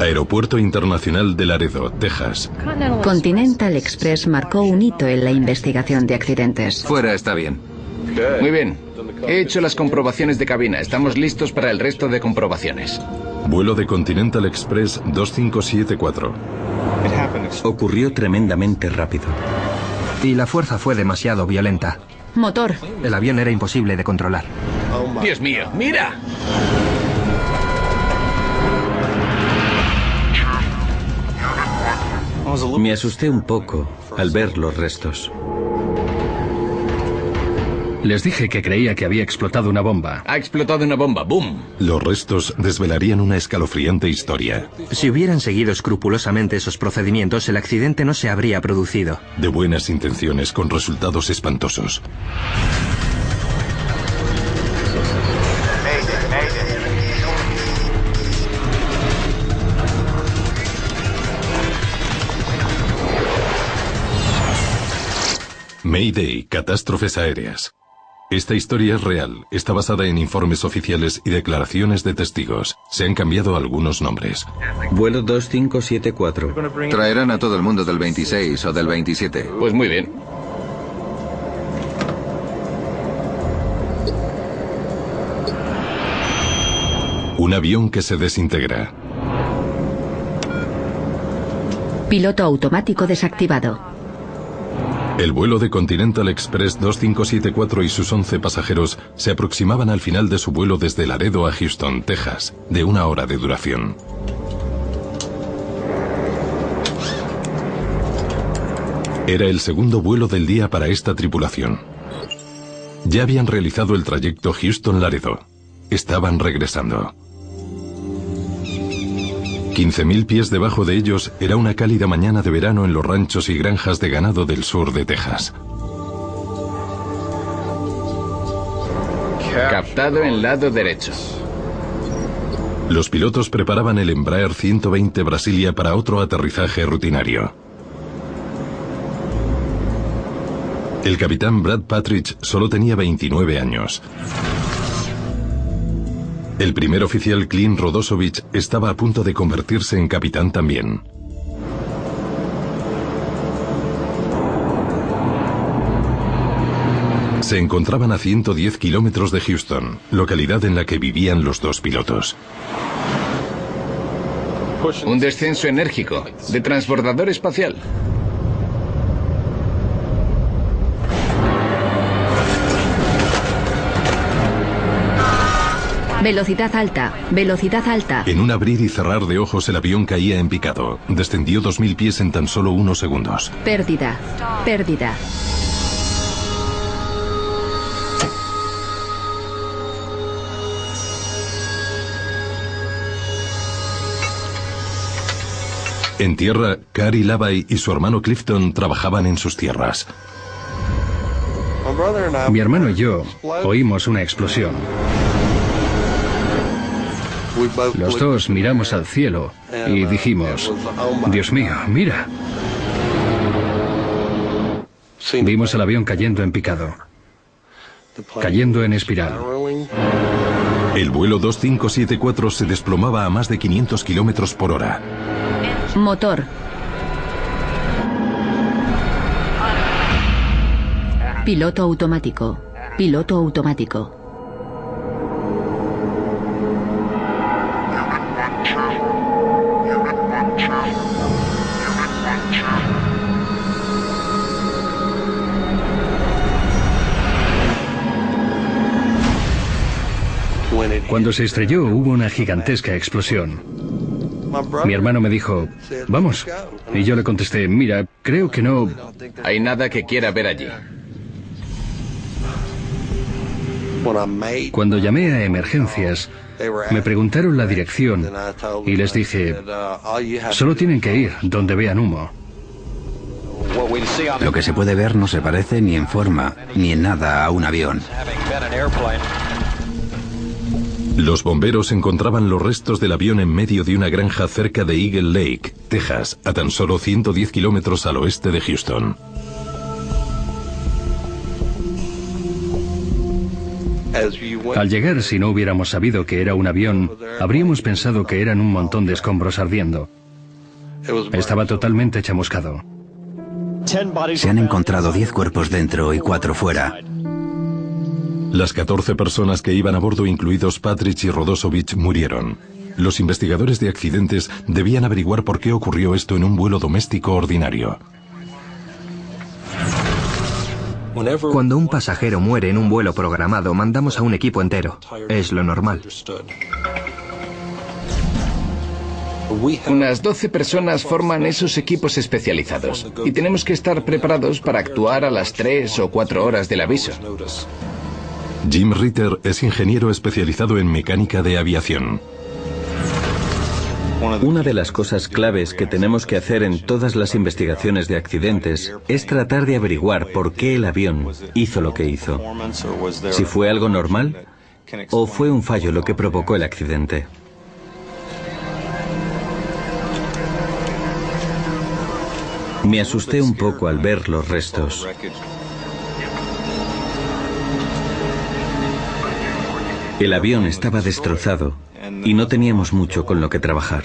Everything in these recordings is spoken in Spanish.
Aeropuerto Internacional de Laredo, Texas. Continental Express marcó un hito en la investigación de accidentes. Fuera está bien. Muy bien. He hecho las comprobaciones de cabina. Estamos listos para el resto de comprobaciones. Vuelo de Continental Express 2574. Ocurrió tremendamente rápido. Y la fuerza fue demasiado violenta. Motor. El avión era imposible de controlar. Dios mío, mira. Me asusté un poco al ver los restos. Les dije que creía que había explotado una bomba. Ha explotado una bomba. ¡Boom! Los restos desvelarían una escalofriante historia. Si hubieran seguido escrupulosamente esos procedimientos, el accidente no se habría producido. De buenas intenciones con resultados espantosos. Mayday, catástrofes aéreas. Esta historia es real, está basada en informes oficiales y declaraciones de testigos. Se han cambiado algunos nombres. Vuelo 2574. Traerán a todo el mundo del 26 o del 27. Pues muy bien. Un avión que se desintegra. Piloto automático desactivado. El vuelo de Continental Express 2574 y sus 11 pasajeros se aproximaban al final de su vuelo desde Laredo a Houston, Texas, de 1 hora de duración. Era el segundo vuelo del día para esta tripulación. Ya habían realizado el trayecto Houston-Laredo. Estaban regresando. 15.000 pies debajo de ellos era una cálida mañana de verano en los ranchos y granjas de ganado del sur de Texas. Captado en lado derecho. Los pilotos preparaban el Embraer 120 Brasilia para otro aterrizaje rutinario. El capitán Brad Patridge solo tenía 29 años. El primer oficial Clint Rodosovich estaba a punto de convertirse en capitán también. Se encontraban a 110 kilómetros de Houston, localidad en la que vivían los dos pilotos. Un descenso enérgico de transbordador espacial. Velocidad alta, velocidad alta. En un abrir y cerrar de ojos el avión caía en picado. Descendió 2.000 pies en tan solo unos segundos. Pérdida, pérdida. En tierra, Cary Lavay y su hermano Clifton trabajaban en sus tierras. Mi hermano y yo oímos una explosión. Los dos miramos al cielo y dijimos, Dios mío, mira. Vimos el avión cayendo en picado, cayendo en espiral. El vuelo 2574 se desplomaba a más de 500 kilómetros por hora. Motor. Piloto automático. Piloto automático. Cuando se estrelló hubo una gigantesca explosión. Mi hermano me dijo, vamos. Y yo le contesté, mira, creo que no... Hay nada que quiera ver allí. Cuando llamé a emergencias, me preguntaron la dirección y les dije, solo tienen que ir donde vean humo. Lo que se puede ver no se parece ni en forma ni en nada a un avión. Los bomberos encontraban los restos del avión en medio de una granja cerca de Eagle Lake, Texas, a tan solo 110 kilómetros al oeste de Houston. Al llegar, si no hubiéramos sabido que era un avión, habríamos pensado que eran un montón de escombros ardiendo. Estaba totalmente chamuscado. Se han encontrado 10 cuerpos dentro y 4 fuera. Las 14 personas que iban a bordo, incluidos Patrick y Rodosovich, murieron. Los investigadores de accidentes debían averiguar por qué ocurrió esto en un vuelo doméstico ordinario. Cuando un pasajero muere en un vuelo programado, mandamos a un equipo entero. Es lo normal. Unas 12 personas forman esos equipos especializados y tenemos que estar preparados para actuar a las 3 o 4 horas del aviso. Jim Ritter es ingeniero especializado en mecánica de aviación. Una de las cosas claves que tenemos que hacer en todas las investigaciones de accidentes es tratar de averiguar por qué el avión hizo lo que hizo. Si fue algo normal o fue un fallo lo que provocó el accidente. Me asusté un poco al ver los restos. El avión estaba destrozado y no teníamos mucho con lo que trabajar.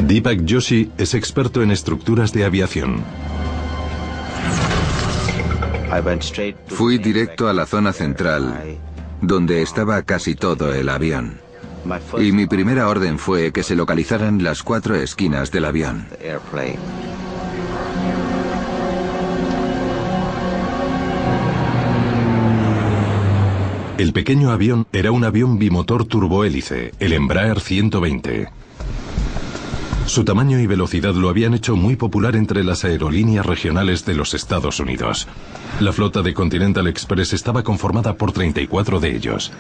Deepak Joshi es experto en estructuras de aviación. Fui directo a la zona central, donde estaba casi todo el avión. Y mi primera orden fue que se localizaran las 4 esquinas del avión. El pequeño avión era un avión bimotor turbohélice, el Embraer 120. Su tamaño y velocidad lo habían hecho muy popular entre las aerolíneas regionales de los Estados Unidos. La flota de Continental Express estaba conformada por 34 de ellos.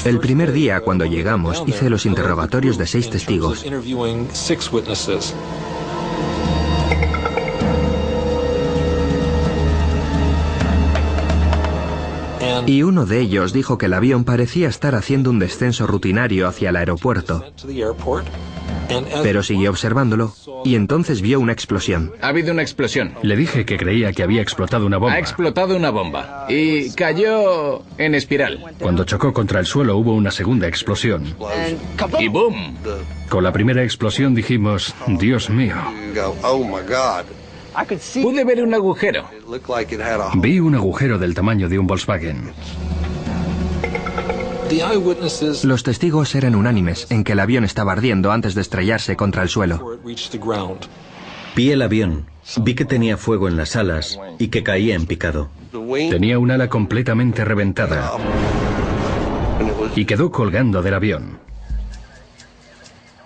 El primer día, cuando llegamos, hice los interrogatorios de 6 testigos. Y uno de ellos dijo que el avión parecía estar haciendo un descenso rutinario hacia el aeropuerto. Pero siguió observándolo y entonces vio una explosión. Ha habido una explosión. Le dije que creía que había explotado una bomba. Ha explotado una bomba y cayó en espiral. Cuando chocó contra el suelo hubo una segunda explosión. Y ¡boom! Con la primera explosión dijimos, Dios mío. Pude ver un agujero. Vi un agujero del tamaño de un Volkswagen. Los testigos eran unánimes en que el avión estaba ardiendo antes de estrellarse contra el suelo. Vi el avión, vi que tenía fuego en las alas y que caía en picado. Tenía un ala completamente reventada y quedó colgando del avión.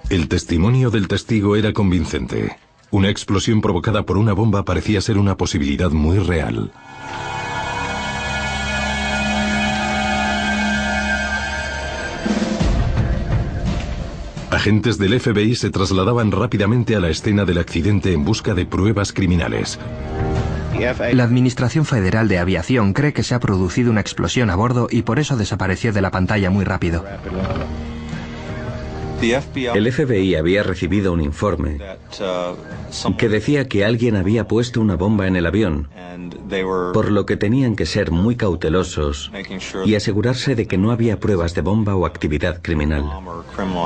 El testimonio del testigo era convincente. Una explosión provocada por una bomba parecía ser una posibilidad muy real. Agentes del FBI se trasladaban rápidamente a la escena del accidente en busca de pruebas criminales. La Administración Federal de Aviación cree que se ha producido una explosión a bordo y por eso desapareció de la pantalla muy rápido. El FBI había recibido un informe que decía que alguien había puesto una bomba en el avión, por lo que tenían que ser muy cautelosos y asegurarse de que no había pruebas de bomba o actividad criminal.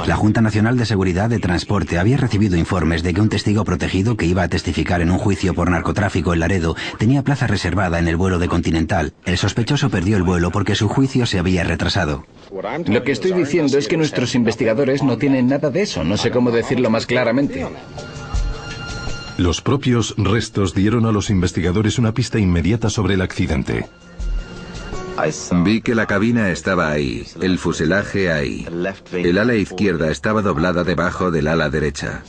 La Junta Nacional de Seguridad de Transporte había recibido informes de que un testigo protegido que iba a testificar en un juicio por narcotráfico en Laredo tenía plaza reservada en el vuelo de Continental. El sospechoso perdió el vuelo porque su juicio se había retrasado. Lo que estoy diciendo es que nuestros investigadores no tienen nada de eso. No sé cómo decirlo más claramente. Los propios restos dieron a los investigadores una pista inmediata sobre el accidente. Vi que la cabina estaba ahí, el fuselaje ahí. El ala izquierda estaba doblada debajo del ala derecha.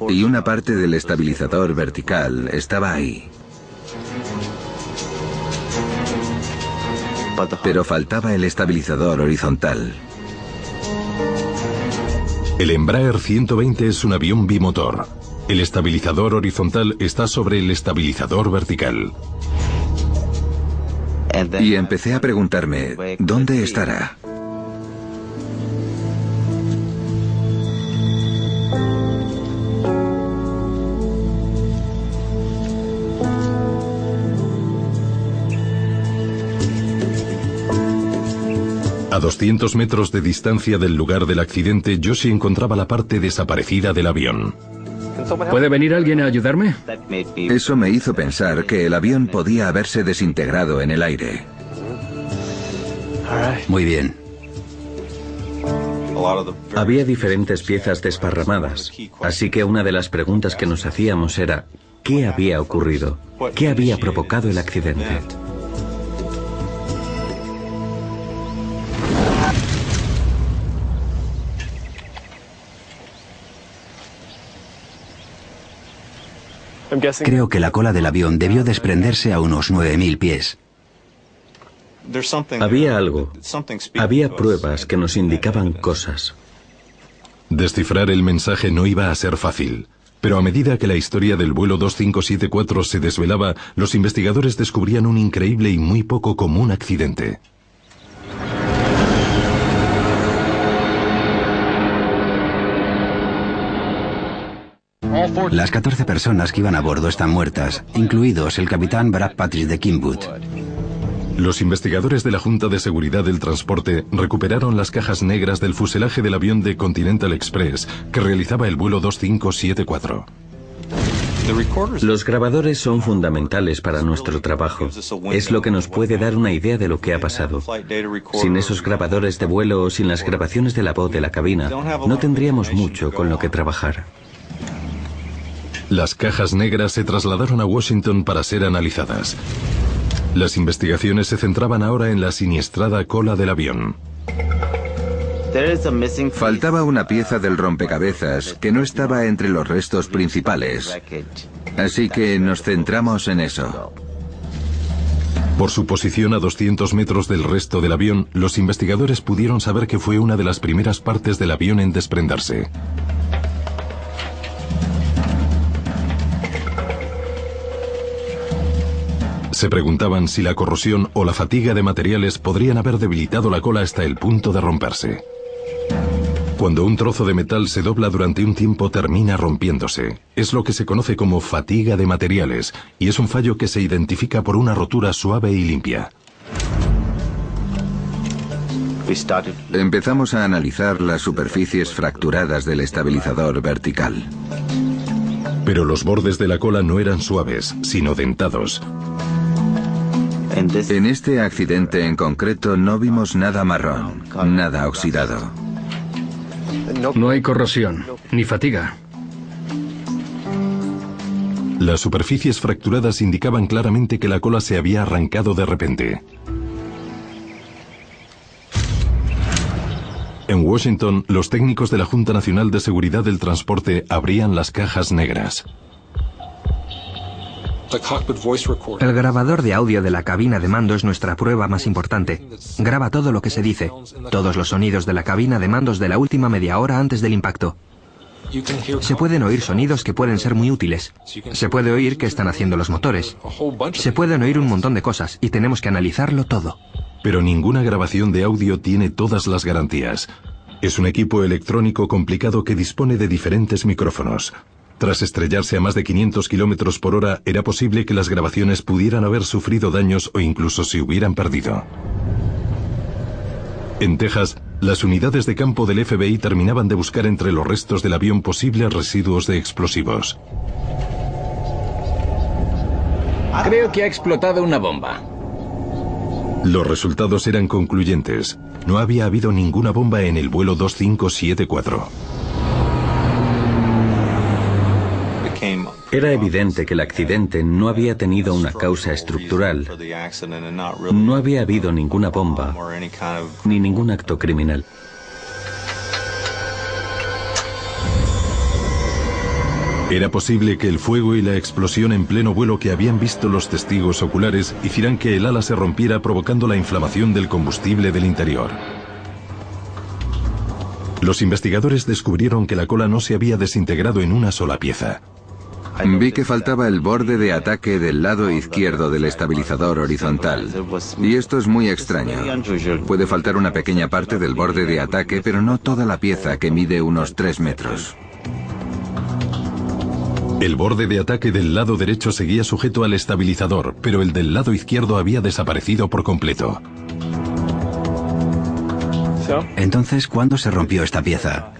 Y una parte del estabilizador vertical estaba ahí. Pero faltaba el estabilizador horizontal. El Embraer 120 es un avión bimotor. El estabilizador horizontal está sobre el estabilizador vertical. Y empecé a preguntarme, ¿dónde estará? A 200 metros de distancia del lugar del accidente, Yoshi encontraba la parte desaparecida del avión. ¿Puede venir alguien a ayudarme? Eso me hizo pensar que el avión podía haberse desintegrado en el aire. Muy bien. Había diferentes piezas desparramadas, así que una de las preguntas que nos hacíamos era ¿qué había ocurrido? ¿Qué había provocado el accidente? Creo que la cola del avión debió desprenderse a unos 9.000 pies. Había algo. Había pruebas que nos indicaban cosas. Descifrar el mensaje no iba a ser fácil, pero a medida que la historia del vuelo 2574 se desvelaba, los investigadores descubrían un increíble y muy poco común accidente. Las 14 personas que iban a bordo están muertas, incluidos el capitán Brad Patrick de Kingwood. Los investigadores de la Junta de Seguridad del Transporte recuperaron las cajas negras del fuselaje del avión de Continental Express que realizaba el vuelo 2574. Los grabadores son fundamentales para nuestro trabajo. Es lo que nos puede dar una idea de lo que ha pasado. Sin esos grabadores de vuelo o sin las grabaciones de la voz de la cabina, no tendríamos mucho con lo que trabajar. Las cajas negras se trasladaron a Washington para ser analizadas. Las investigaciones se centraban ahora en la siniestrada cola del avión. Faltaba una pieza del rompecabezas que no estaba entre los restos principales. Así que nos centramos en eso. Por su posición a 200 metros del resto del avión, los investigadores pudieron saber que fue una de las primeras partes del avión en desprenderse. Se preguntaban si la corrosión o la fatiga de materiales podrían haber debilitado la cola hasta el punto de romperse. Cuando un trozo de metal se dobla durante un tiempo termina rompiéndose. Es lo que se conoce como fatiga de materiales y es un fallo que se identifica por una rotura suave y limpia. Empezamos a analizar las superficies fracturadas del estabilizador vertical. Pero los bordes de la cola no eran suaves, sino dentados. En este accidente en concreto no vimos nada marrón, nada oxidado. No hay corrosión, ni fatiga. Las superficies fracturadas indicaban claramente que la cola se había arrancado de repente. En Washington, los técnicos de la Junta Nacional de Seguridad del Transporte abrían las cajas negras. El grabador de audio de la cabina de mando es nuestra prueba más importante. Graba todo lo que se dice, todos los sonidos de la cabina de mandos de la última media hora antes del impacto. Se pueden oír sonidos que pueden ser muy útiles. Se puede oír qué están haciendo los motores. Se pueden oír un montón de cosas y tenemos que analizarlo todo. Pero ninguna grabación de audio tiene todas las garantías. Es un equipo electrónico complicado que dispone de diferentes micrófonos. Tras estrellarse a más de 500 km por hora, era posible que las grabaciones pudieran haber sufrido daños o incluso se hubieran perdido. En Texas, las unidades de campo del FBI terminaban de buscar entre los restos del avión posibles residuos de explosivos. Creo que ha explotado una bomba. Los resultados eran concluyentes. No había habido ninguna bomba en el vuelo 2574. Era evidente que el accidente no había tenido una causa estructural. No había habido ninguna bomba, ni ningún acto criminal. Era posible que el fuego y la explosión en pleno vuelo que habían visto los testigos oculares hicieran que el ala se rompiera provocando la inflamación del combustible del interior. Los investigadores descubrieron que la cola no se había desintegrado en una sola pieza. Vi que faltaba el borde de ataque del lado izquierdo del estabilizador horizontal. Y esto es muy extraño. Puede faltar una pequeña parte del borde de ataque, pero no toda la pieza, que mide unos 3 metros. El borde de ataque del lado derecho seguía sujeto al estabilizador, pero el del lado izquierdo había desaparecido por completo. Entonces, ¿cuándo se rompió esta pieza?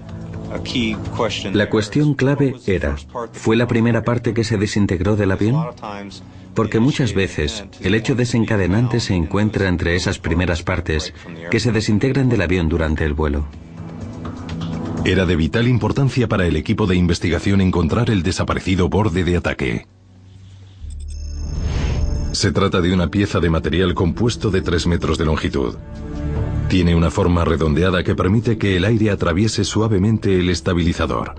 La cuestión clave era, ¿fue la primera parte que se desintegró del avión? Porque muchas veces el hecho desencadenante se encuentra entre esas primeras partes que se desintegran del avión durante el vuelo. Era de vital importancia para el equipo de investigación encontrar el desaparecido borde de ataque. Se trata de una pieza de material compuesto de 3 metros de longitud. Tiene una forma redondeada que permite que el aire atraviese suavemente el estabilizador.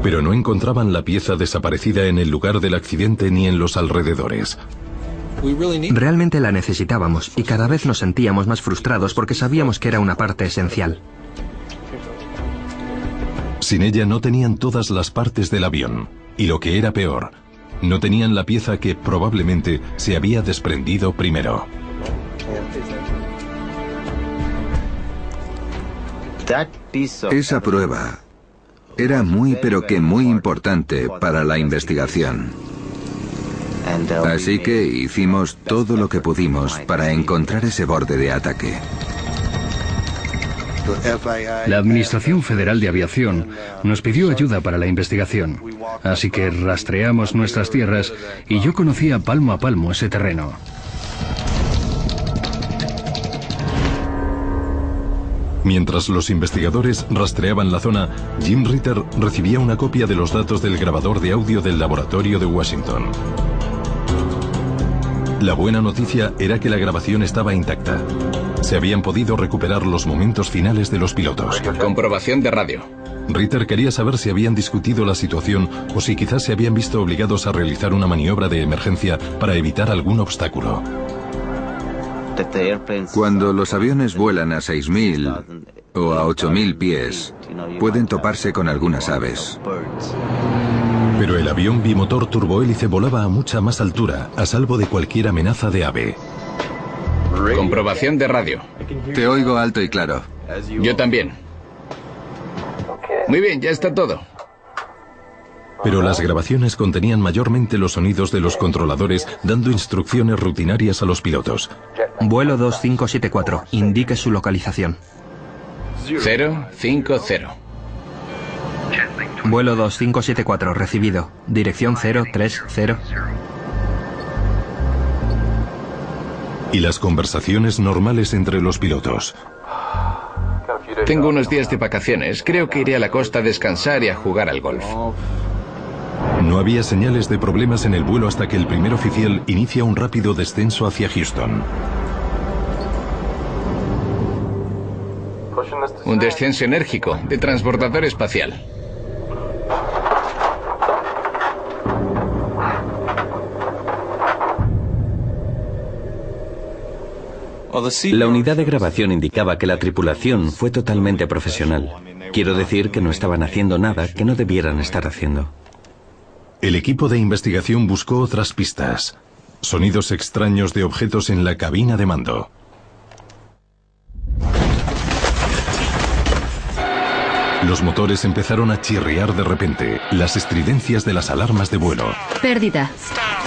Pero no encontraban la pieza desaparecida en el lugar del accidente ni en los alrededores. Realmente la necesitábamos y cada vez nos sentíamos más frustrados porque sabíamos que era una parte esencial. Sin ella no tenían todas las partes del avión. Y lo que era peor, no tenían la pieza que probablemente se había desprendido primero. Esa prueba era muy pero que muy importante para la investigación. Así que hicimos todo lo que pudimos para encontrar ese borde de ataque. La Administración Federal de Aviación nos pidió ayuda para la investigación, así que rastreamos nuestras tierras y yo conocía palmo a palmo ese terreno. Mientras los investigadores rastreaban la zona, Jim Ritter recibía una copia de los datos del grabador de audio del laboratorio de Washington. La buena noticia era que la grabación estaba intacta. Se habían podido recuperar los momentos finales de los pilotos. Comprobación de radio. Ritter quería saber si habían discutido la situación o si quizás se habían visto obligados a realizar una maniobra de emergencia para evitar algún obstáculo. Cuando los aviones vuelan a 6.000 o a 8.000 pies, pueden toparse con algunas aves. Pero el avión bimotor turbohélice volaba a mucha más altura, a salvo de cualquier amenaza de ave. Comprobación de radio. Te oigo alto y claro. Yo también. Muy bien, ya está todo. Pero las grabaciones contenían mayormente los sonidos de los controladores dando instrucciones rutinarias a los pilotos. Vuelo 2574, indique su localización. 050. Vuelo 2574, recibido. Dirección 030. Y las conversaciones normales entre los pilotos. Tengo unos días de vacaciones. Creo que iré a la costa a descansar y a jugar al golf. No había señales de problemas en el vuelo hasta que el primer oficial inicia un rápido descenso hacia Houston. Un descenso enérgico de transbordador espacial. La unidad de grabación indicaba que la tripulación fue totalmente profesional. Quiero decir que no estaban haciendo nada que no debieran estar haciendo. El equipo de investigación buscó otras pistas. Sonidos extraños de objetos en la cabina de mando. Los motores empezaron a chirriar de repente, las estridencias de las alarmas de vuelo. Pérdida,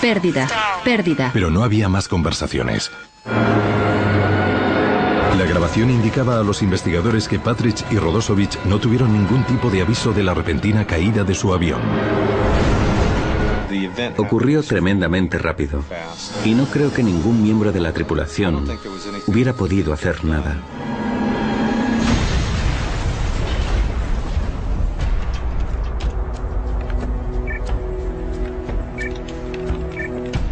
pérdida, pérdida. Pero no había más conversaciones. La grabación indicaba a los investigadores que Patrick y Rodosovich no tuvieron ningún tipo de aviso de la repentina caída de su avión. Ocurrió tremendamente rápido, y no creo que ningún miembro de la tripulación hubiera podido hacer nada.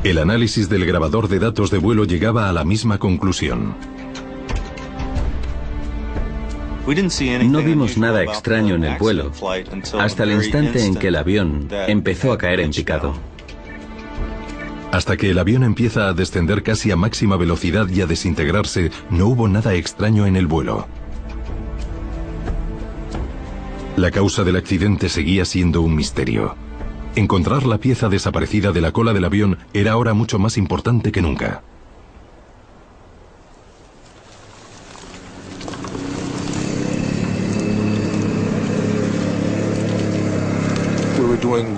El análisis del grabador de datos de vuelo llegaba a la misma conclusión. No vimos nada extraño en el vuelo, hasta el instante en que el avión empezó a caer en picado. Hasta que el avión empieza a descender casi a máxima velocidad y a desintegrarse, no hubo nada extraño en el vuelo. La causa del accidente seguía siendo un misterio. Encontrar la pieza desaparecida de la cola del avión era ahora mucho más importante que nunca.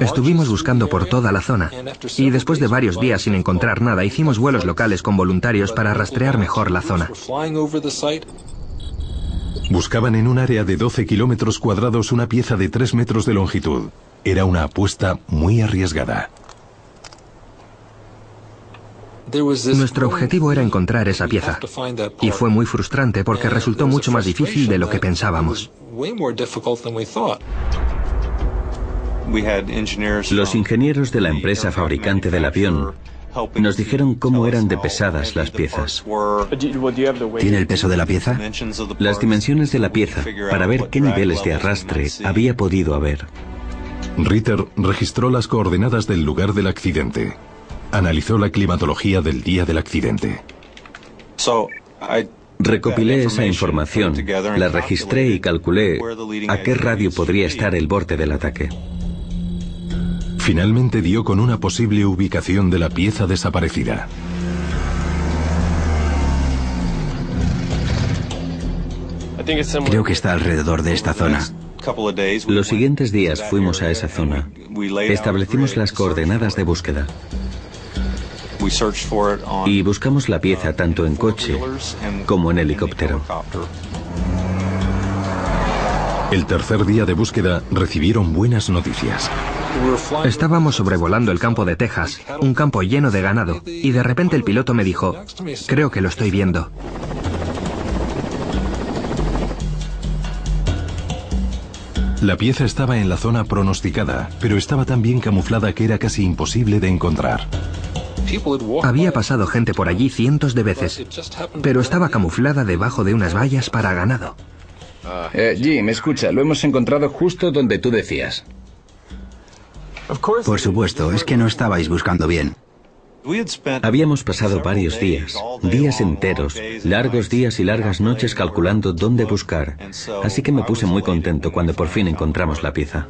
Estuvimos buscando por toda la zona y después de varios días sin encontrar nada, hicimos vuelos locales con voluntarios para rastrear mejor la zona. Buscaban en un área de 12 kilómetros cuadrados una pieza de 3 metros de longitud. Era una apuesta muy arriesgada. Nuestro objetivo era encontrar esa pieza y fue muy frustrante porque resultó mucho más difícil de lo que pensábamos. Los ingenieros de la empresa fabricante del avión nos dijeron cómo eran de pesadas las piezas. ¿Tiene el peso de la pieza? Las dimensiones de la pieza para ver qué niveles de arrastre había podido haber. Ritter registró las coordenadas del lugar del accidente. Analizó la climatología del día del accidente. Recopilé esa información, la registré y calculé a qué radio podría estar el borde del ataque. Finalmente dio con una posible ubicación de la pieza desaparecida. Creo que está alrededor de esta zona. Los siguientes días fuimos a esa zona. Establecimos las coordenadas de búsqueda. Y buscamos la pieza tanto en coche como en helicóptero. El tercer día de búsqueda recibieron buenas noticias. Estábamos sobrevolando el campo de Texas, un campo lleno de ganado, y de repente el piloto me dijo, creo que lo estoy viendo. La pieza estaba en la zona pronosticada, pero estaba tan bien camuflada que era casi imposible de encontrar. Había pasado gente por allí cientos de veces, pero estaba camuflada debajo de unas vallas para ganado. Jim, escucha, lo hemos encontrado justo donde tú decías. Por supuesto, es que no estabais buscando bien. Habíamos pasado varios días enteros, largos días y largas noches calculando dónde buscar, así que me puse muy contento cuando por fin encontramos la pieza.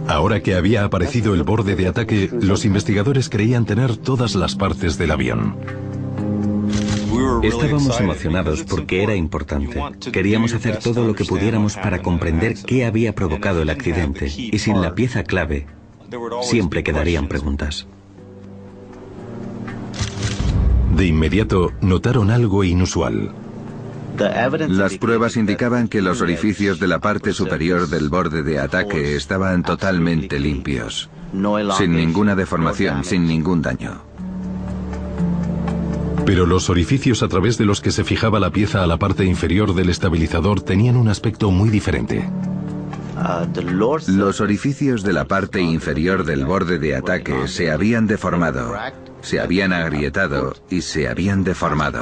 Ahora que había aparecido el borde de ataque, los investigadores creían tener todas las partes del avión. Estábamos emocionados porque era importante. Queríamos hacer todo lo que pudiéramos para comprender qué había provocado el accidente, y sin la pieza clave, siempre quedarían preguntas. De inmediato notaron algo inusual. Las pruebas indicaban que los orificios de la parte superior del borde de ataque estaban totalmente limpios, sin ninguna deformación, sin ningún daño. Pero los orificios a través de los que se fijaba la pieza a la parte inferior del estabilizador tenían un aspecto muy diferente. Los orificios de la parte inferior del borde de ataque se habían deformado, se habían agrietado y se habían deformado.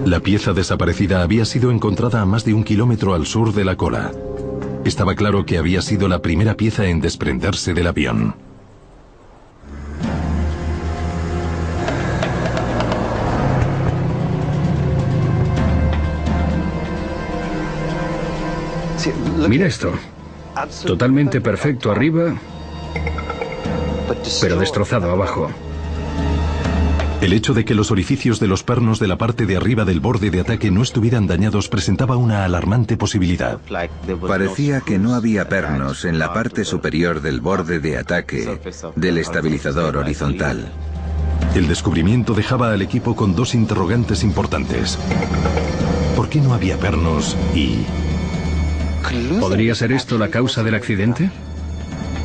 La pieza desaparecida había sido encontrada a más de 1 kilómetro al sur de la cola. Estaba claro que había sido la primera pieza en desprenderse del avión. Mira esto. Totalmente perfecto arriba, pero destrozado abajo. El hecho de que los orificios de los pernos de la parte de arriba del borde de ataque no estuvieran dañados presentaba una alarmante posibilidad. Parecía que no había pernos en la parte superior del borde de ataque del estabilizador horizontal. El descubrimiento dejaba al equipo con 2 interrogantes importantes. ¿Por qué no había pernos y...? ¿Podría ser esto la causa del accidente?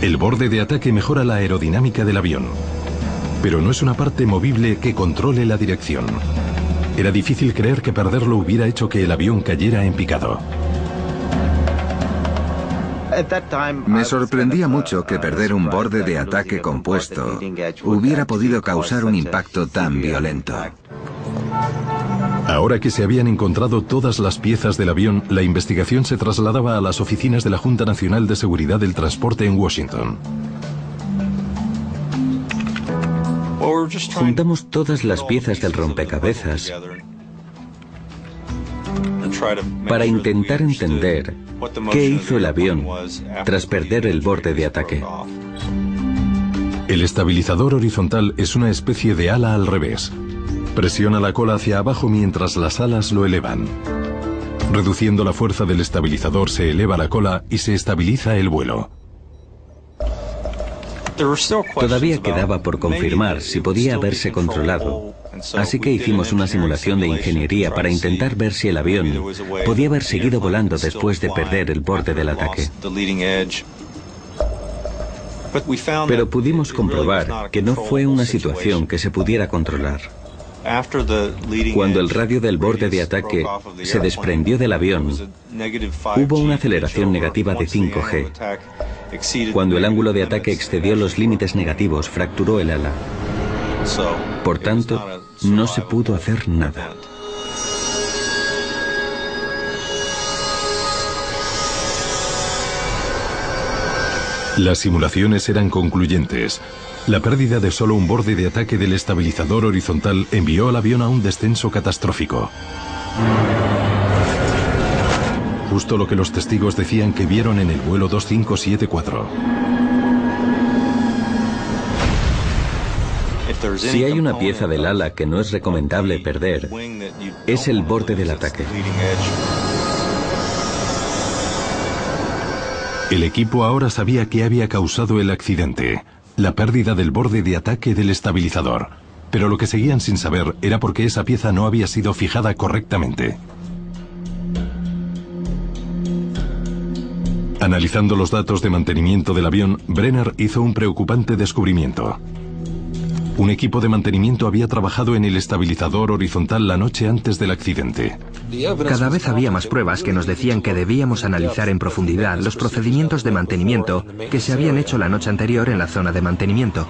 El borde de ataque mejora la aerodinámica del avión, pero no es una parte movible que controle la dirección. Era difícil creer que perderlo hubiera hecho que el avión cayera en picado. Me sorprendía mucho que perder un borde de ataque compuesto hubiera podido causar un impacto tan violento. Ahora que se habían encontrado todas las piezas del avión, la investigación se trasladaba a las oficinas de la Junta Nacional de Seguridad del Transporte en Washington. Juntamos todas las piezas del rompecabezas para intentar entender qué hizo el avión tras perder el borde de ataque. El estabilizador horizontal es una especie de ala al revés. Presiona la cola hacia abajo mientras las alas lo elevan. Reduciendo la fuerza del estabilizador se eleva la cola y se estabiliza el vuelo. Todavía quedaba por confirmar si podía haberse controlado, así que hicimos una simulación de ingeniería para intentar ver si el avión podía haber seguido volando después de perder el borde del ataque. Pero pudimos comprobar que no fue una situación que se pudiera controlar. Cuando el radio del borde de ataque se desprendió del avión, hubo una aceleración negativa de 5G. Cuando el ángulo de ataque excedió los límites negativos, fracturó el ala. Por tanto, no se pudo hacer nada. Las simulaciones eran concluyentes. La pérdida de solo un borde de ataque del estabilizador horizontal envió al avión a un descenso catastrófico. Justo lo que los testigos decían que vieron en el vuelo 2574. Si hay una pieza del ala que no es recomendable perder, es el borde del ataque. El equipo ahora sabía qué había causado el accidente: la pérdida del borde de ataque del estabilizador. Pero lo que seguían sin saber era por qué esa pieza no había sido fijada correctamente. Analizando los datos de mantenimiento del avión, Brenner hizo un preocupante descubrimiento. Un equipo de mantenimiento había trabajado en el estabilizador horizontal la noche antes del accidente. Cada vez había más pruebas que nos decían que debíamos analizar en profundidad los procedimientos de mantenimiento que se habían hecho la noche anterior en la zona de mantenimiento.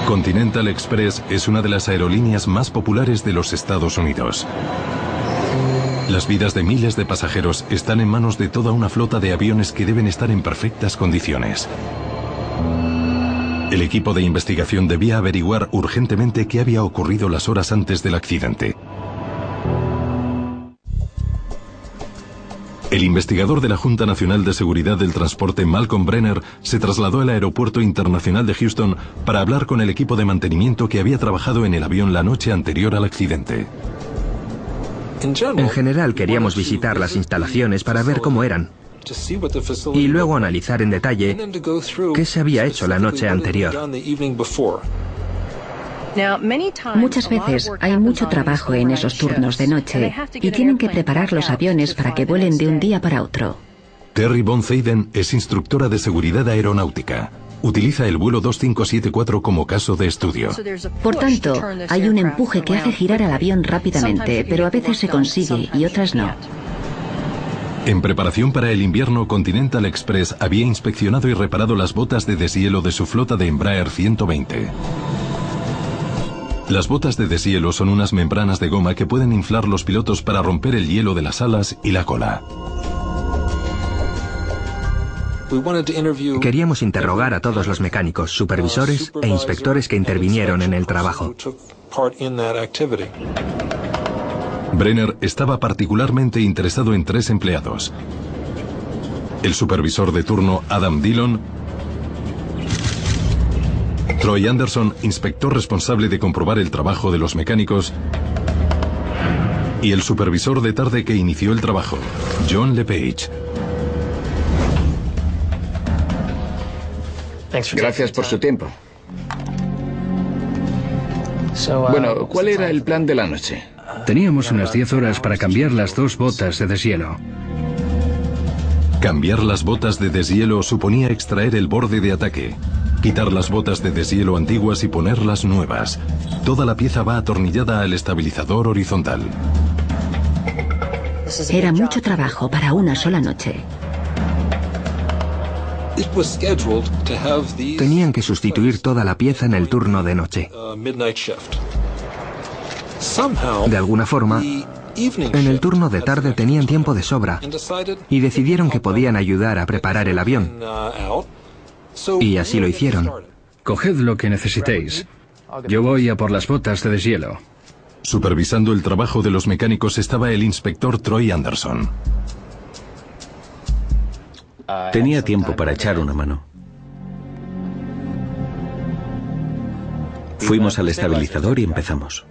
Continental Express es una de las aerolíneas más populares de los Estados Unidos. Las vidas de miles de pasajeros están en manos de toda una flota de aviones que deben estar en perfectas condiciones. El equipo de investigación debía averiguar urgentemente qué había ocurrido las horas antes del accidente. El investigador de la Junta Nacional de Seguridad del Transporte, Malcolm Brenner, se trasladó al Aeropuerto Internacional de Houston para hablar con el equipo de mantenimiento que había trabajado en el avión la noche anterior al accidente. En general queríamos visitar las instalaciones para ver cómo eran y luego analizar en detalle qué se había hecho la noche anterior. Muchas veces hay mucho trabajo en esos turnos de noche y tienen que preparar los aviones para que vuelen de un día para otro. Terry Von Zeyden es instructora de seguridad aeronáutica. Utiliza el vuelo 2574 como caso de estudio. Por tanto, hay un empuje que hace girar al avión rápidamente, pero a veces se consigue y otras no. En preparación para el invierno, Continental Express había inspeccionado y reparado las botas de deshielo de su flota de Embraer 120. Las botas de deshielo son unas membranas de goma que pueden inflar los pilotos para romper el hielo de las alas y la cola. Queríamos interrogar a todos los mecánicos, supervisores e inspectores que intervinieron en el trabajo. Brenner estaba particularmente interesado en 3 empleados: el supervisor de turno Adam Dillon, Troy Anderson, inspector responsable de comprobar el trabajo de los mecánicos, y el supervisor de tarde que inició el trabajo, John LePage. Gracias por su tiempo. Bueno, ¿cuál era el plan de la noche? Teníamos unas 10 horas para cambiar las 2 botas de deshielo. Cambiar las botas de deshielo suponía extraer el borde de ataque, quitar las botas de deshielo antiguas y ponerlas nuevas. Toda la pieza va atornillada al estabilizador horizontal. Era mucho trabajo para una sola noche. Tenían que sustituir toda la pieza en el turno de noche. De alguna forma, en el turno de tarde tenían tiempo de sobra y decidieron que podían ayudar a preparar el avión. Y así lo hicieron. Coged lo que necesitéis. Yo voy a por las botas de deshielo. Supervisando el trabajo de los mecánicos estaba el inspector Troy Anderson. Tenía tiempo para echar una mano. Fuimos al estabilizador y empezamos.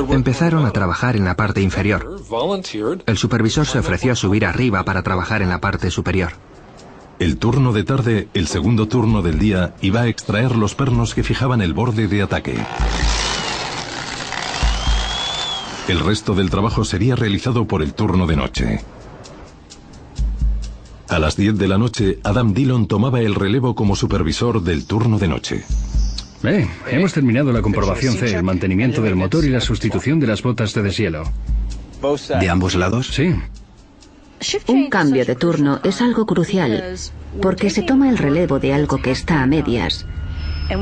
Empezaron a trabajar en la parte inferior. El supervisor se ofreció a subir arriba para trabajar en la parte superior. El turno de tarde, el segundo turno del día, iba a extraer los pernos que fijaban el borde de ataque. El resto del trabajo sería realizado por el turno de noche. A las 10 de la noche, Adam Dillon tomaba el relevo como supervisor del turno de noche. Hemos terminado la comprobación C, el mantenimiento del motor y la sustitución de las botas de deshielo. ¿De ambos lados? Sí. Un cambio de turno es algo crucial, porque se toma el relevo de algo que está a medias.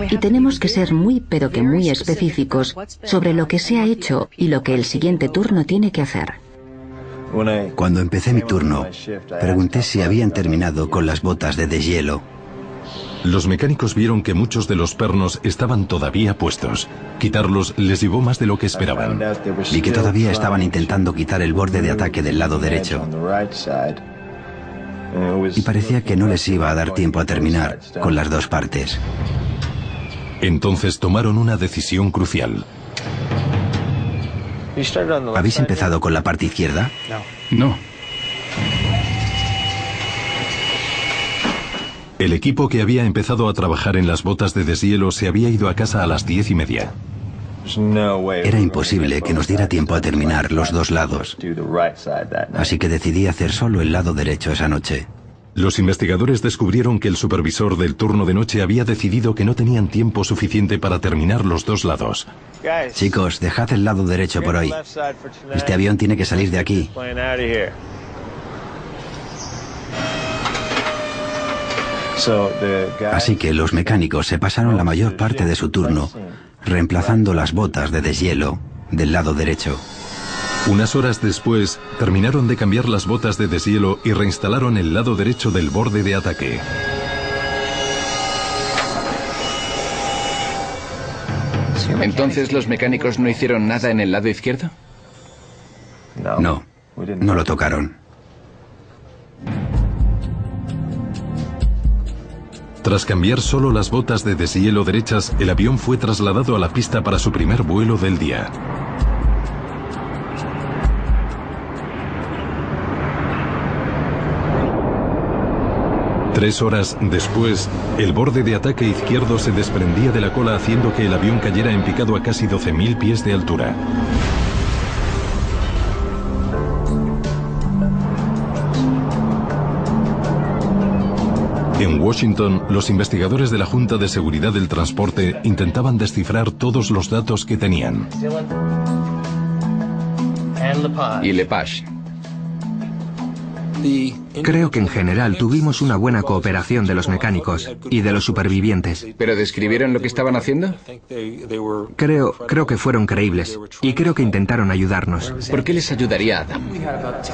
Y tenemos que ser muy pero que muy específicos sobre lo que se ha hecho y lo que el siguiente turno tiene que hacer. Cuando empecé mi turno, pregunté si habían terminado con las botas de deshielo. Los mecánicos vieron que muchos de los pernos estaban todavía puestos. Quitarlos les llevó más de lo que esperaban. Vi que todavía estaban intentando quitar el borde de ataque del lado derecho. Y parecía que no les iba a dar tiempo a terminar con las dos partes. Entonces tomaron una decisión crucial. ¿Habéis empezado con la parte izquierda? No. El equipo que había empezado a trabajar en las botas de deshielo se había ido a casa a las 10:30. Era imposible que nos diera tiempo a terminar los dos lados. Así que decidí hacer solo el lado derecho esa noche. Los investigadores descubrieron que el supervisor del turno de noche había decidido que no tenían tiempo suficiente para terminar los dos lados. Chicos, dejad el lado derecho por hoy. Este avión tiene que salir de aquí. Así que los mecánicos se pasaron la mayor parte de su turno reemplazando las botas de deshielo del lado derecho. Unas horas después, terminaron de cambiar las botas de deshielo y reinstalaron el lado derecho del borde de ataque. ¿Entonces los mecánicos no hicieron nada en el lado izquierdo? No, no lo tocaron. Tras cambiar solo las botas de deshielo derechas, el avión fue trasladado a la pista para su primer vuelo del día. Tres horas después, el borde de ataque izquierdo se desprendía de la cola haciendo que el avión cayera en picado a casi 12.000 pies de altura. En Washington, los investigadores de la Junta de Seguridad del Transporte intentaban descifrar todos los datos que tenían. Y Lepage. Creo que en general tuvimos una buena cooperación de los mecánicos y de los supervivientes. ¿Pero describieron lo que estaban haciendo? Creo que fueron creíbles y creo que intentaron ayudarnos. ¿Por qué les ayudaría Adam?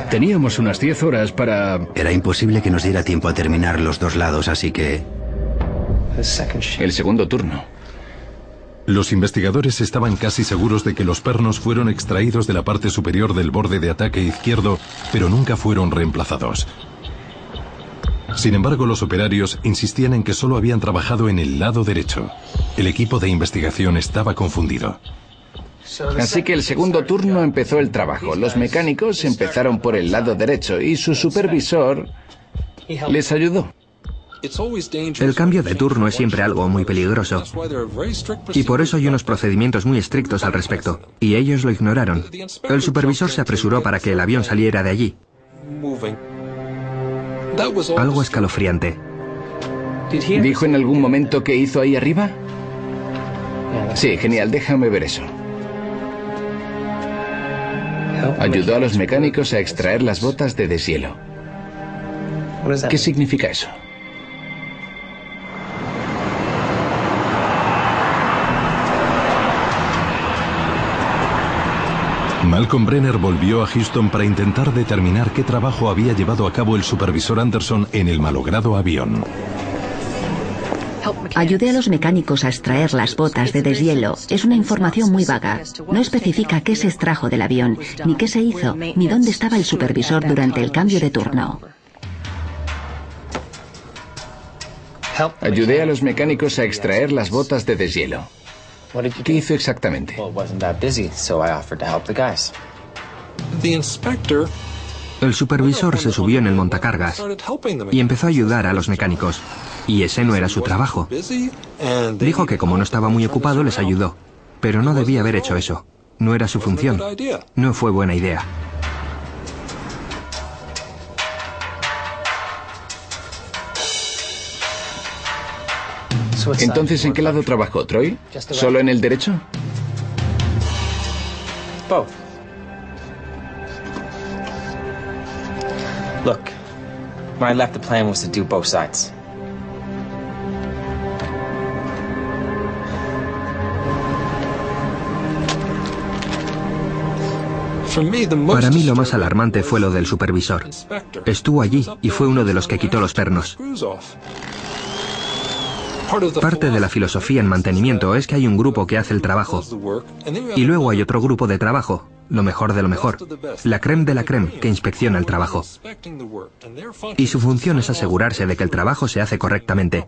Teníamos unas 10 horas para... Era imposible que nos diera tiempo a terminar los dos lados, así que... El segundo turno. Los investigadores estaban casi seguros de que los pernos fueron extraídos de la parte superior del borde de ataque izquierdo, pero nunca fueron reemplazados. Sin embargo, los operarios insistían en que solo habían trabajado en el lado derecho. El equipo de investigación estaba confundido. Así que el segundo turno empezó el trabajo. Los mecánicos empezaron por el lado derecho y su supervisor les ayudó. El cambio de turno es siempre algo muy peligroso. Y por eso hay unos procedimientos muy estrictos al respecto. Y ellos lo ignoraron. El supervisor se apresuró para que el avión saliera de allí. Algo escalofriante. ¿Dijo en algún momento qué hizo ahí arriba? Sí, genial, déjame ver eso. Ayudó a los mecánicos a extraer las botas de deshielo. ¿Qué significa eso? Malcolm Brenner volvió a Houston para intentar determinar qué trabajo había llevado a cabo el supervisor Anderson en el malogrado avión. Ayudé a los mecánicos a extraer las botas de deshielo. Es una información muy vaga. No especifica qué se extrajo del avión, ni qué se hizo, ni dónde estaba el supervisor durante el cambio de turno. Ayudé a los mecánicos a extraer las botas de deshielo. ¿Qué hizo exactamente? El supervisor se subió en el montacargas y empezó a ayudar a los mecánicos. Y ese no era su trabajo. Dijo que como no estaba muy ocupado les ayudó, pero no debía haber hecho eso. No era su función. No fue buena idea. Entonces, ¿en qué lado trabajó, Troy? ¿Solo en el derecho? Both. Look, when I left, the plan was to do both sides. Para mí lo más alarmante fue lo del supervisor. Estuvo allí y fue uno de los que quitó los pernos. Parte de la filosofía en mantenimiento es que hay un grupo que hace el trabajo y luego hay otro grupo de trabajo, lo mejor de lo mejor, la crème de la crème, que inspecciona el trabajo. Y su función es asegurarse de que el trabajo se hace correctamente.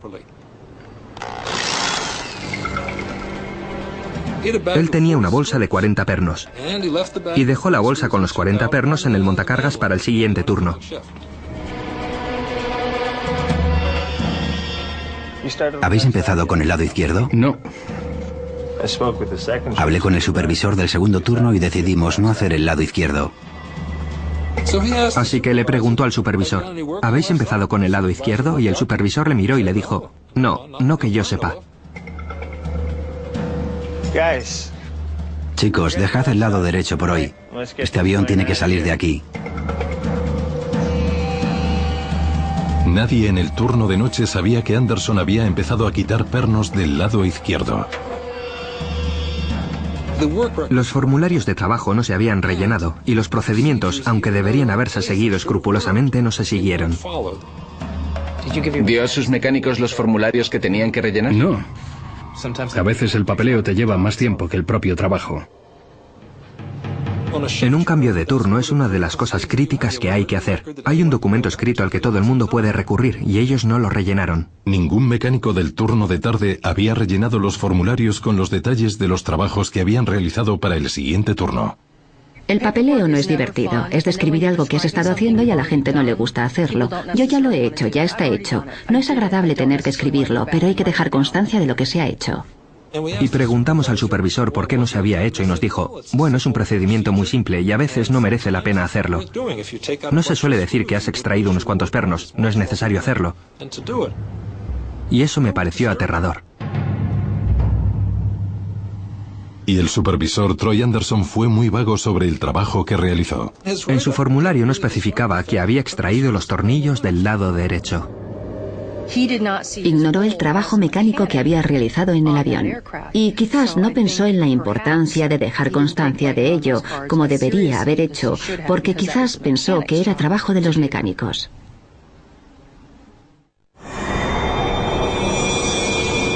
Él tenía una bolsa de 40 pernos y dejó la bolsa con los 40 pernos en el montacargas para el siguiente turno. ¿Habéis empezado con el lado izquierdo? No. Hablé con el supervisor del segundo turno y decidimos no hacer el lado izquierdo. Así que le preguntó al supervisor, ¿habéis empezado con el lado izquierdo? Y el supervisor le miró y le dijo, no que yo sepa. Chicos, dejad el lado derecho por hoy. Este avión tiene que salir de aquí. Nadie en el turno de noche sabía que Anderson había empezado a quitar pernos del lado izquierdo. Los formularios de trabajo no se habían rellenado y los procedimientos, aunque deberían haberse seguido escrupulosamente, no se siguieron. ¿Dio a sus mecánicos los formularios que tenían que rellenar? No. A veces el papeleo te lleva más tiempo que el propio trabajo. En un cambio de turno es una de las cosas críticas que hay que hacer. Hay un documento escrito al que todo el mundo puede recurrir y ellos no lo rellenaron. Ningún mecánico del turno de tarde había rellenado los formularios con los detalles de los trabajos que habían realizado para el siguiente turno. El papeleo no es divertido, es describir algo que has estado haciendo y a la gente no le gusta hacerlo. Yo ya lo he hecho, ya está hecho. No es agradable tener que escribirlo, pero hay que dejar constancia de lo que se ha hecho. Y preguntamos al supervisor por qué no se había hecho y nos dijo, bueno, es un procedimiento muy simple y a veces no merece la pena hacerlo. No se suele decir que has extraído unos cuantos pernos, no es necesario hacerlo. Y eso me pareció aterrador. Y el supervisor Troy Anderson fue muy vago sobre el trabajo que realizó. En su formulario no especificaba que había extraído los tornillos del lado derecho. Ignoró el trabajo mecánico que había realizado en el avión y quizás no pensó en la importancia de dejar constancia de ello como debería haber hecho, porque quizás pensó que era trabajo de los mecánicos.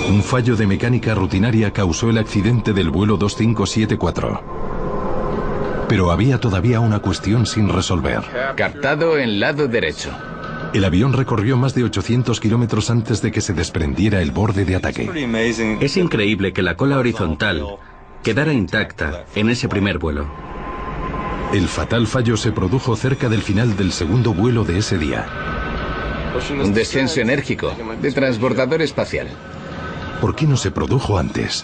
Un fallo de mecánica rutinaria causó el accidente del vuelo 2574. Pero había todavía una cuestión sin resolver. Captado en lado derecho. El avión recorrió más de 800 kilómetros antes de que se desprendiera el borde de ataque. Es increíble que la cola horizontal quedara intacta en ese primer vuelo. El fatal fallo se produjo cerca del final del segundo vuelo de ese día. Un descenso enérgico de transbordador espacial. ¿Por qué no se produjo antes?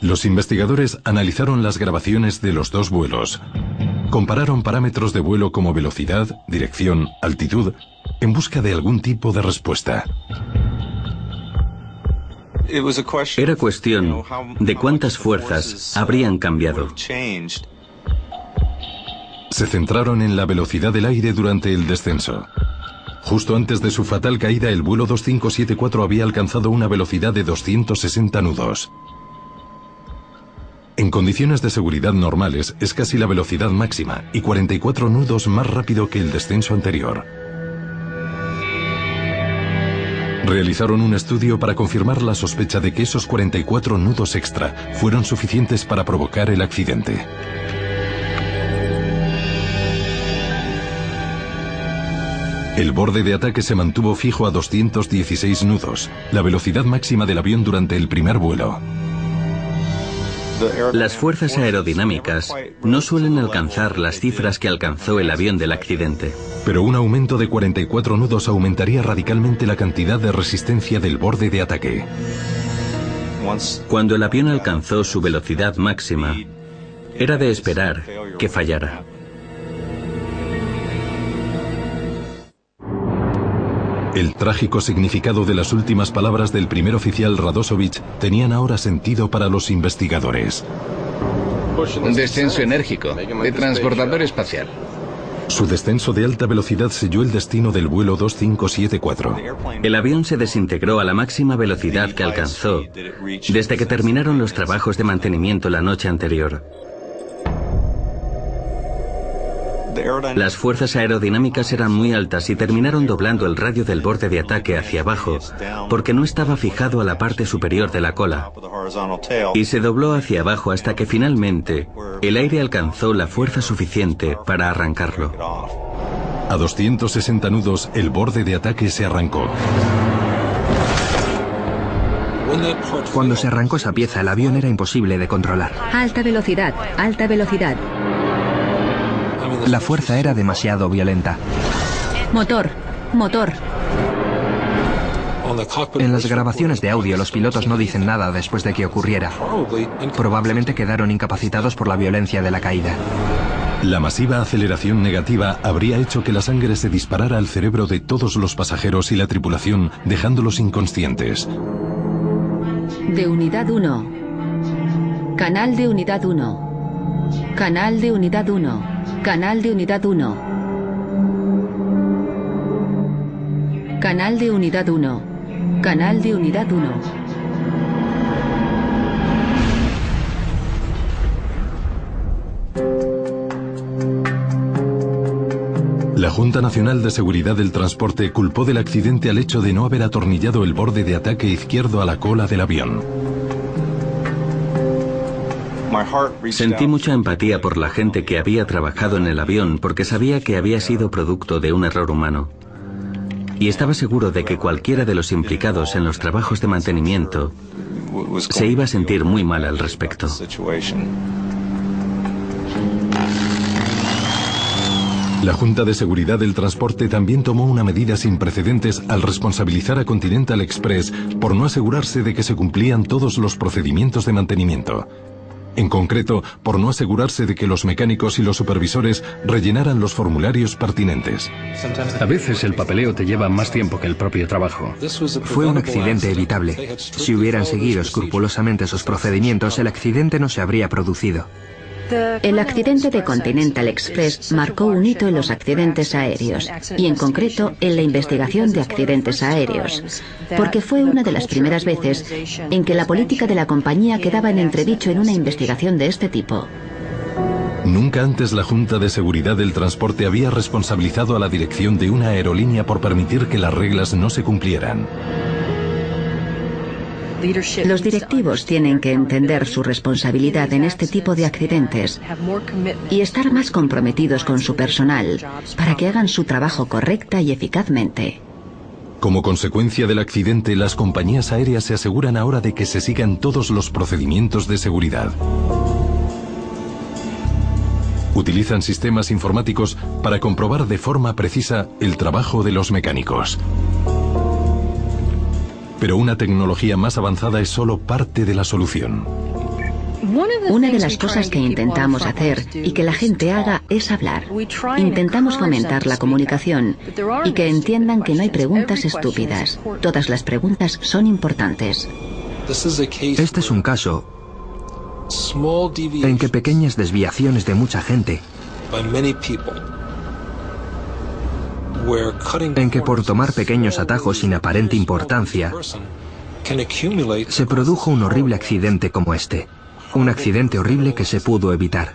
Los investigadores analizaron las grabaciones de los dos vuelos. Compararon parámetros de vuelo como velocidad, dirección, altitud, en busca de algún tipo de respuesta. Era cuestión de cuántas fuerzas habrían cambiado. Se centraron en la velocidad del aire durante el descenso. Justo antes de su fatal caída, el vuelo 2574 había alcanzado una velocidad de 260 nudos. En condiciones de seguridad normales es casi la velocidad máxima y 44 nudos más rápido que el descenso anterior. Realizaron un estudio para confirmar la sospecha de que esos 44 nudos extra fueron suficientes para provocar el accidente. El borde de ataque se mantuvo fijo a 216 nudos, la velocidad máxima del avión durante el primer vuelo. Las fuerzas aerodinámicas no suelen alcanzar las cifras que alcanzó el avión del accidente. Pero un aumento de 44 nudos aumentaría radicalmente la cantidad de resistencia del borde de ataque. Cuando el avión alcanzó su velocidad máxima, era de esperar que fallara. El trágico significado de las últimas palabras del primer oficial Radosovich tenían ahora sentido para los investigadores. Un descenso enérgico de transbordador espacial. Su descenso de alta velocidad selló el destino del vuelo 2574. El avión se desintegró a la máxima velocidad que alcanzó desde que terminaron los trabajos de mantenimiento la noche anterior. Las fuerzas aerodinámicas eran muy altas y terminaron doblando el radio del borde de ataque hacia abajo porque no estaba fijado a la parte superior de la cola. Y se dobló hacia abajo hasta que finalmente el aire alcanzó la fuerza suficiente para arrancarlo. A 260 nudos, el borde de ataque se arrancó. Cuando se arrancó esa pieza, el avión era imposible de controlar. Alta velocidad, alta velocidad. La fuerza era demasiado violenta. Motor, motor. En las grabaciones de audio los pilotos no dicen nada después de que ocurriera. Probablemente quedaron incapacitados por la violencia de la caída. La masiva aceleración negativa habría hecho que la sangre se disparara al cerebro de todos los pasajeros y la tripulación, dejándolos inconscientes. De unidad 1. Canal de unidad 1. Canal de unidad 1. Canal de unidad 1. Canal de unidad 1. Canal de unidad 1. La Junta Nacional de Seguridad del Transporte culpó del accidente al hecho de no haber atornillado el borde de ataque izquierdo a la cola del avión. Sentí mucha empatía por la gente que había trabajado en el avión porque sabía que había sido producto de un error humano. Y estaba seguro de que cualquiera de los implicados en los trabajos de mantenimiento se iba a sentir muy mal al respecto. La Junta de Seguridad del Transporte también tomó una medida sin precedentes al responsabilizar a Continental Express por no asegurarse de que se cumplían todos los procedimientos de mantenimiento. En concreto, por no asegurarse de que los mecánicos y los supervisores rellenaran los formularios pertinentes. A veces el papeleo te lleva más tiempo que el propio trabajo. Fue un accidente evitable. Si hubieran seguido escrupulosamente esos procedimientos, el accidente no se habría producido. El accidente de Continental Express marcó un hito en los accidentes aéreos, y en concreto en la investigación de accidentes aéreos, porque fue una de las primeras veces en que la política de la compañía quedaba en entredicho en una investigación de este tipo. Nunca antes la Junta de Seguridad del Transporte había responsabilizado a la dirección de una aerolínea por permitir que las reglas no se cumplieran. Los directivos tienen que entender su responsabilidad en este tipo de accidentes y estar más comprometidos con su personal para que hagan su trabajo correcta y eficazmente. Como consecuencia del accidente, las compañías aéreas se aseguran ahora de que se sigan todos los procedimientos de seguridad. Utilizan sistemas informáticos para comprobar de forma precisa el trabajo de los mecánicos. Pero una tecnología más avanzada es solo parte de la solución. Una de las cosas que intentamos hacer y que la gente haga es hablar. Intentamos fomentar la comunicación y que entiendan que no hay preguntas estúpidas. Todas las preguntas son importantes. Este es un caso en que pequeñas desviaciones de mucha gente, en que por tomar pequeños atajos sin aparente importancia, se produjo un horrible accidente como este. Un accidente horrible que se pudo evitar.